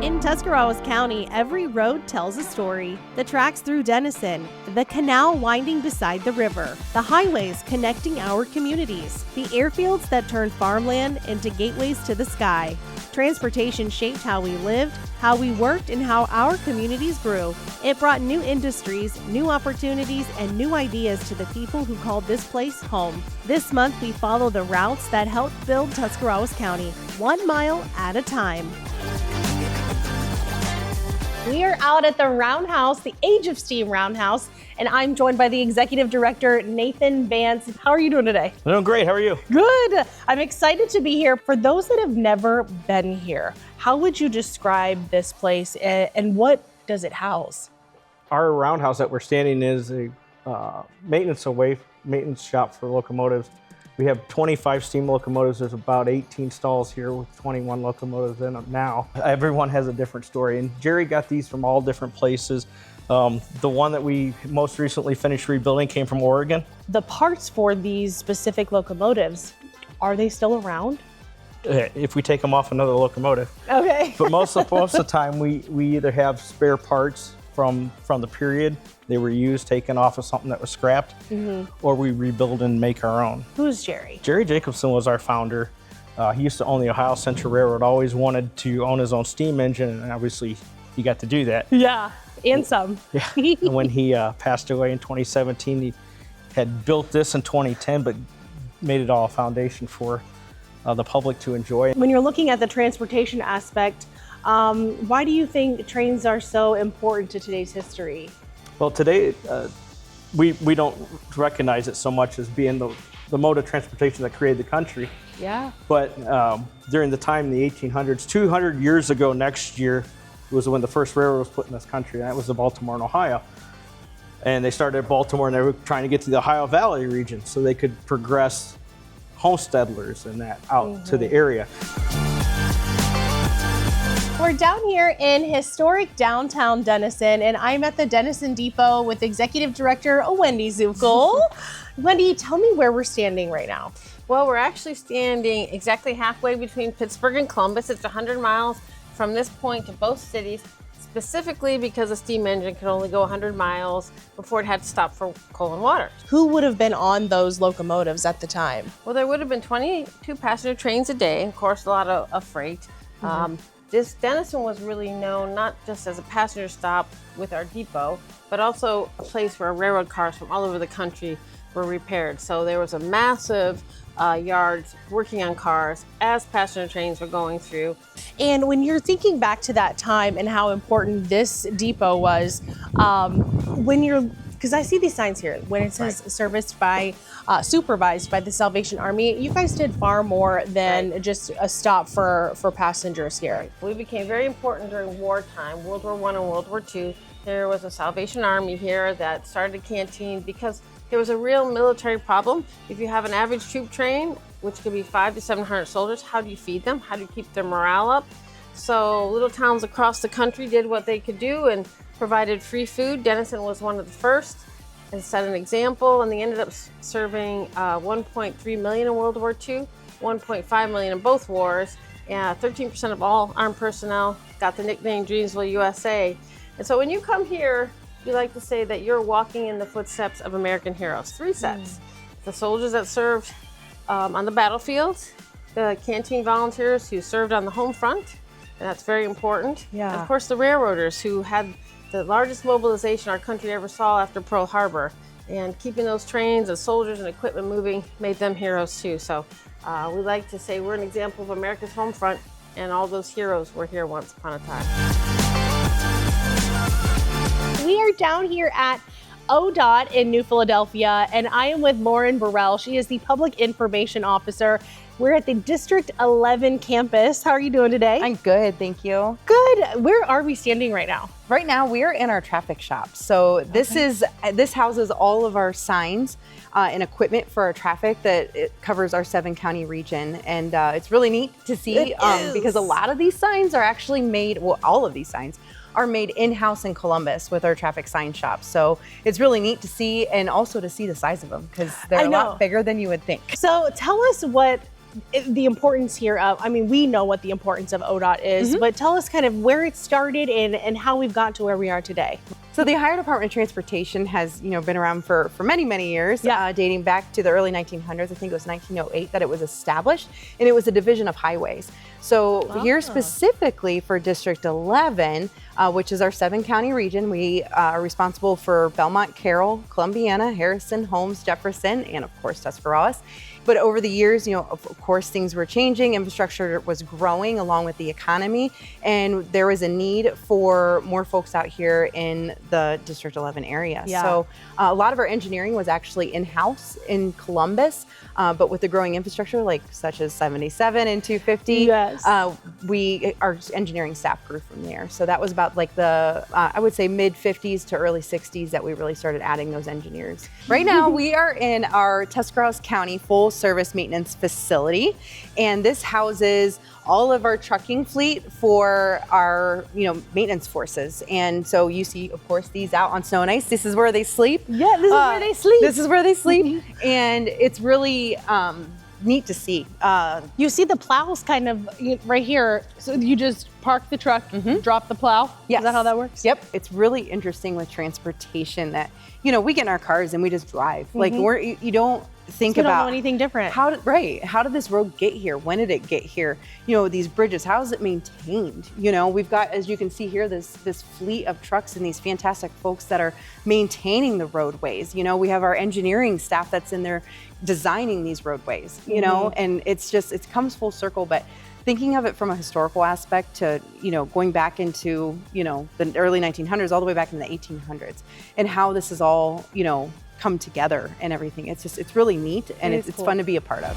In Tuscarawas County, every road tells a story. The tracks through Dennison, the canal winding beside the river, the highways connecting our communities, the airfields that turned farmland into gateways to the sky. Transportation shaped how we lived, how we worked, and how our communities grew. It brought new industries, new opportunities, and new ideas to the people who called this place home. This month, we follow the routes that helped build Tuscarawas County, 1 mile at a time. We are out at the Roundhouse, the Age of Steam Roundhouse, and I'm joined by the Executive Director, Nathan Vance. How are you doing today? I'm doing great. How are you? Good. I'm excited to be here. For those that have never been here, how would you describe this place and what does it house? Our roundhouse that we're standing is a maintenance shop for locomotives. We have 25 steam locomotives. There's about 18 stalls here with 21 locomotives in them now. Everyone has a different story, and Jerry got these from all different places. The one that we most recently finished rebuilding came from Oregon. The parts for these specific locomotives, are they still around? If we take them off another locomotive. Okay. But most of the time, we either have spare parts from the period they were used, taken off of something that was scrapped, or we rebuild and make our own. Who's Jerry? Jerry Jacobson was our founder. He used to own the Ohio Central Railroad, always wanted to own his own steam engine, and obviously he got to do that. Yeah, and some. Yeah. And when he passed away in 2017, he had built this in 2010, but made it all a foundation for the public to enjoy. When you're looking at the transportation aspect, why do you think trains are so important to today's history? Well, today we don't recognize it so much as being the mode of transportation that created the country. Yeah. But during the time in the 1800s, 200 years ago next year, was when the first railroad was put in this country, and that was the Baltimore and Ohio. And they started at Baltimore, and they were trying to get to the Ohio Valley region so they could progress homesteaders and that out to the area. We're down here in historic downtown Dennison, and I'm at the Dennison Depot with Executive Director Wendy Zuckel. Wendy, tell me where we're standing right now. Well, we're actually standing exactly halfway between Pittsburgh and Columbus. It's 100 miles from this point to both cities, specifically because a steam engine could only go 100 miles before it had to stop for coal and water. Who would have been on those locomotives at the time? Well, there would have been 22 passenger trains a day, of course, a lot of freight. This Dennison was really known not just as a passenger stop with our depot, but also a place where railroad cars from all over the country were repaired. So there was a massive yards working on cars as passenger trains were going through. And when you're thinking back to that time and how important this depot was, because I see these signs here, when it says serviced by, supervised by the Salvation Army, you guys did far more than just a stop for passengers here. We became very important during wartime, World War I and World War II. There was a Salvation Army here that started a canteen because there was a real military problem. If you have an average troop train, which could be 500 to 700 soldiers, how do you feed them? How do you keep their morale up? So little towns across the country did what they could do and provided free food. Dennison was one of the first and set an example, and they ended up serving 1.3 million in World War II, 1.5 million in both wars, and 13% of all armed personnel got the nickname Dreamsville USA. And so when you come here, we like to say that you're walking in the footsteps of American heroes. 3 sets. The soldiers that served on the battlefield, the canteen volunteers who served on the home front, and that's very important. Yeah. And of course, the railroaders who had the largest mobilization our country ever saw after Pearl Harbor. And keeping those trains and soldiers and equipment moving made them heroes too. So we like to say we're an example of America's home front, and all those heroes were here once upon a time. We are down here at ODOT in New Philadelphia, and I am with Lauren Burrell. She is the Public Information Officer. We're at the District 11 campus. How are you doing today? I'm good, thank you. Good. Where are we standing right now? Right now, we're in our traffic shop. So this houses all of our signs and equipment for our traffic that it covers our 7-county region. And it's really neat to see because a lot of these signs are actually made, well, all of these signs are made in-house in Columbus with our traffic sign shop. So it's really neat to see, and also to see the size of them because they're a lot bigger than you would think. So tell us what the importance here of, I mean, we know what the importance of ODOT is, but tell us kind of where it started and how we've got to where we are today. So the Ohio Department of Transportation has, been around for many, many years, dating back to the early 1900s. I think it was 1908 that it was established, and it was a division of highways. So here specifically for District 11, which is our 7-county region, we are responsible for Belmont, Carroll, Columbiana, Harrison, Holmes, Jefferson, and of course Tuscarawas. But over the years, of course, things were changing. Infrastructure was growing along with the economy, and there was a need for more folks out here in the District 11 area. So a lot of our engineering was actually in-house in Columbus, but with the growing infrastructure, such as 77 and 250, our engineering staff grew from there. So that was about I would say mid 50s to early 60s that we really started adding those engineers. Right now, we are in our Tuscarawas County full service maintenance facility, and this houses all of our trucking fleet for our maintenance forces. And so you see, of course, these out on snow and ice. This is where they sleep. Yeah, this is where they sleep. This is where they sleep. And it's really neat to see. You see the plows kind of right here. So you just park the truck, drop the plow. Yes. Is that how that works? Yep. It's really interesting with transportation that, we get in our cars and we just drive. You don't think we about don't know anything different. How did this road get here? When did it get here? These bridges, how is it maintained? We've got, as you can see here, this fleet of trucks and these fantastic folks that are maintaining the roadways. We have our engineering staff that's in there designing these roadways, and it comes full circle. But thinking of it from a historical aspect to, going back into, the early 1900s, all the way back in the 1800s, and how this is all, come together and everything. It's really neat, and it's cool. fun to be a part of.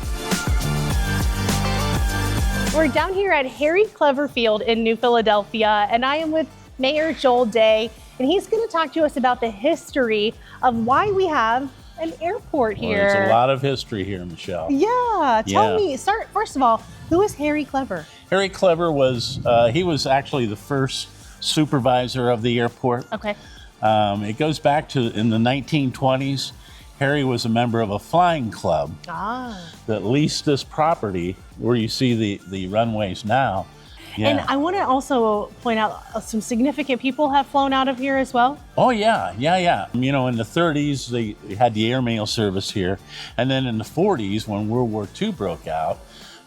We're down here at Harry Clever Field in New Philadelphia, and I am with Mayor Joel Day, and he's going to talk to us about the history of why we have an airport here. Well, there's a lot of history here, Michelle. Yeah, tell me, first of all, who is Harry Clever? Harry Clever was actually the first supervisor of the airport. Okay. It goes back to in the 1920s. Harry was a member of a flying club that leased this property where you see the runways now. Yeah. And I want to also point out some significant people have flown out of here as well. Oh, yeah. In the 30s, they had the airmail service here. And then in the 40s, when World War II broke out,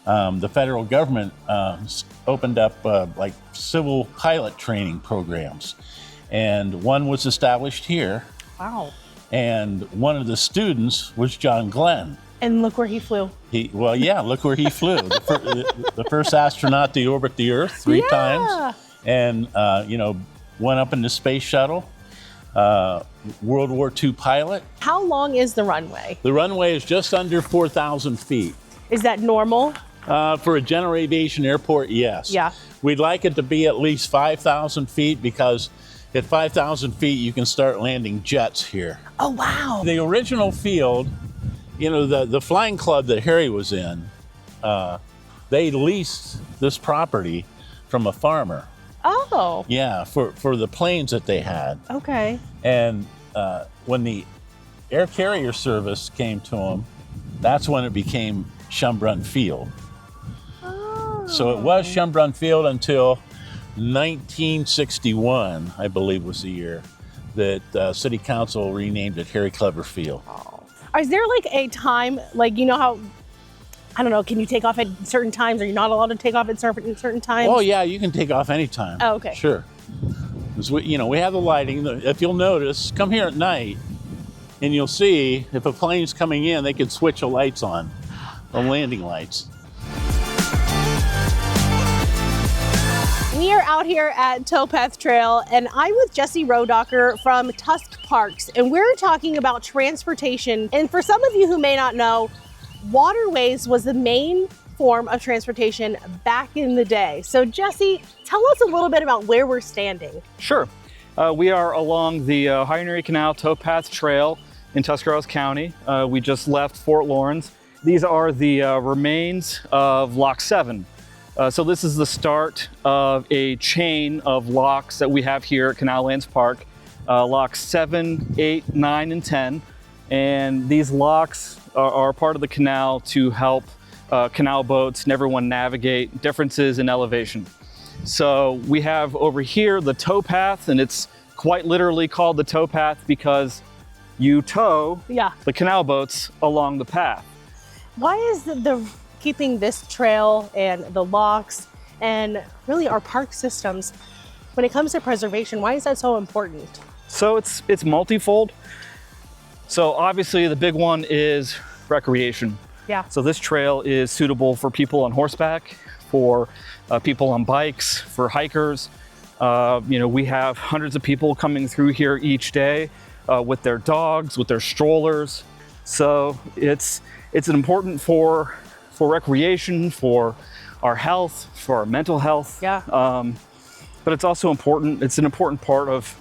the federal government opened up civil pilot training programs. And one was established here. Wow. And one of the students was John Glenn. And look where he flew. Look where he flew. The first astronaut to orbit the Earth three times. And, went up in the space shuttle. World War II pilot. How long is the runway? The runway is just under 4,000 feet. Is that normal? For a general aviation airport, yes. Yeah. We'd like it to be at least 5,000 feet because at 5,000 feet, you can start landing jets here. Oh, wow. The original field, the flying club that Harry was in, they leased this property from a farmer. Oh. Yeah, for the planes that they had. Okay. And when the air carrier service came to them, that's when it became Schumbrunn Field. Oh. So it was Schumbrunn Field until 1961, I believe was the year that City Council renamed it Harry Clever Field. Oh. Is there a time, how, I don't know, can you take off at certain times? Are you not allowed to take off at certain times? Oh yeah, you can take off anytime. Oh, okay. Sure. We have the lighting. If you'll notice, come here at night and you'll see if a plane's coming in, they can switch the lights on, the landing lights. We are out here at Towpath Trail, and I'm with Jesse Rodocker from Tusk Parks, and we're talking about transportation. And for some of you who may not know, waterways was the main form of transportation back in the day. So Jesse, tell us a little bit about where we're standing. Sure. We are along the Pioneer Canal Towpath Trail in Tuscarawas County. We just left Fort Lawrence. These are the remains of Lock 7. So this is the start of a chain of locks that we have here at Canal Lands Park, locks 7, 8, 9, and 10. And these locks are part of the canal to help canal boats and everyone navigate, differences in elevation. So we have over here the towpath, and it's quite literally called the towpath because you tow the canal boats along the path. Why is the keeping this trail and the locks and really our park systems, when it comes to preservation, why is that so important? So it's multifold. So obviously the big one is recreation. Yeah. So this trail is suitable for people on horseback, for people on bikes, for hikers. We have hundreds of people coming through here each day with their dogs, with their strollers. So it's important for recreation, for our health, for our mental health. Yeah. But it's also important. It's an important part of,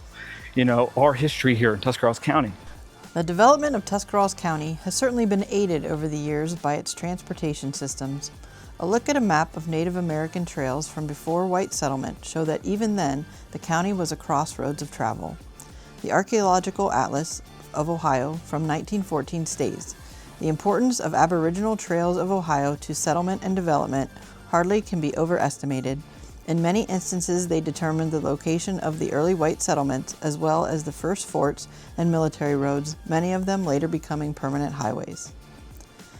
our history here in Tuscarawas County. The development of Tuscarawas County has certainly been aided over the years by its transportation systems. A look at a map of Native American trails from before white settlement show that even then, the county was a crossroads of travel. The Archaeological Atlas of Ohio from 1914 states, "The importance of Aboriginal trails of Ohio to settlement and development hardly can be overestimated. In many instances, they determined the location of the early white settlements as well as the first forts and military roads, many of them later becoming permanent highways."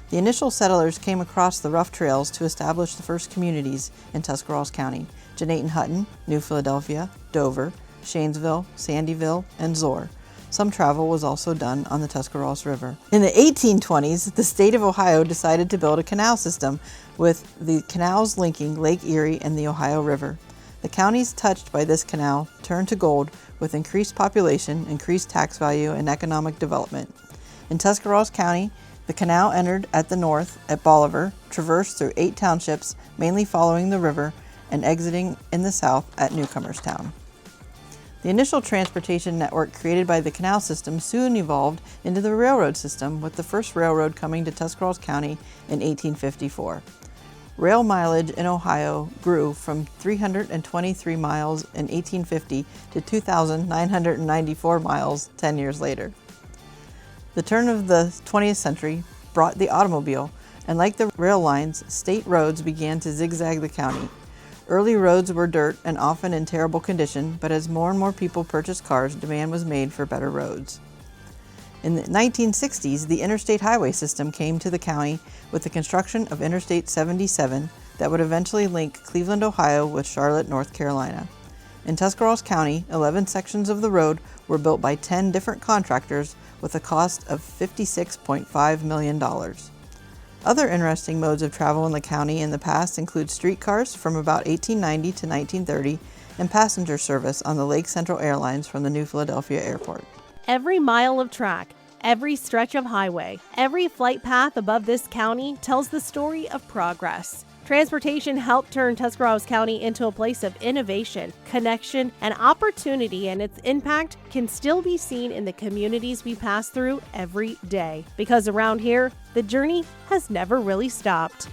The initial settlers came across the rough trails to establish the first communities in Tuscarawas County: Jenaton-Hutton, New Philadelphia, Dover, Shanesville, Sandyville, and Zor. Some travel was also done on the Tuscarawas River. In the 1820s, the state of Ohio decided to build a canal system with the canals linking Lake Erie and the Ohio River. The counties touched by this canal turned to gold with increased population, increased tax value, and economic development. In Tuscarawas County, the canal entered at the north at Bolivar, traversed through 8 townships, mainly following the river, and exiting in the south at Newcomerstown. The initial transportation network created by the canal system soon evolved into the railroad system, with the first railroad coming to Tuscarawas County in 1854. Rail mileage in Ohio grew from 323 miles in 1850 to 2,994 miles 10 years later. The turn of the 20th century brought the automobile, and like the rail lines, state roads began to zigzag the county. Early roads were dirt and often in terrible condition, but as more and more people purchased cars, demand was made for better roads. In the 1960s, the interstate highway system came to the county with the construction of Interstate 77 that would eventually link Cleveland, Ohio with Charlotte, North Carolina. In Tuscarawas County, 11 sections of the road were built by 10 different contractors with a cost of $56.5 million. Other interesting modes of travel in the county in the past include streetcars from about 1890 to 1930 and passenger service on the Lake Central Airlines from the New Philadelphia Airport. Every mile of track, every stretch of highway, every flight path above this county tells the story of progress. Transportation helped turn Tuscarawas County into a place of innovation, connection, and opportunity, and its impact can still be seen in the communities we pass through every day. Because around here, the journey has never really stopped.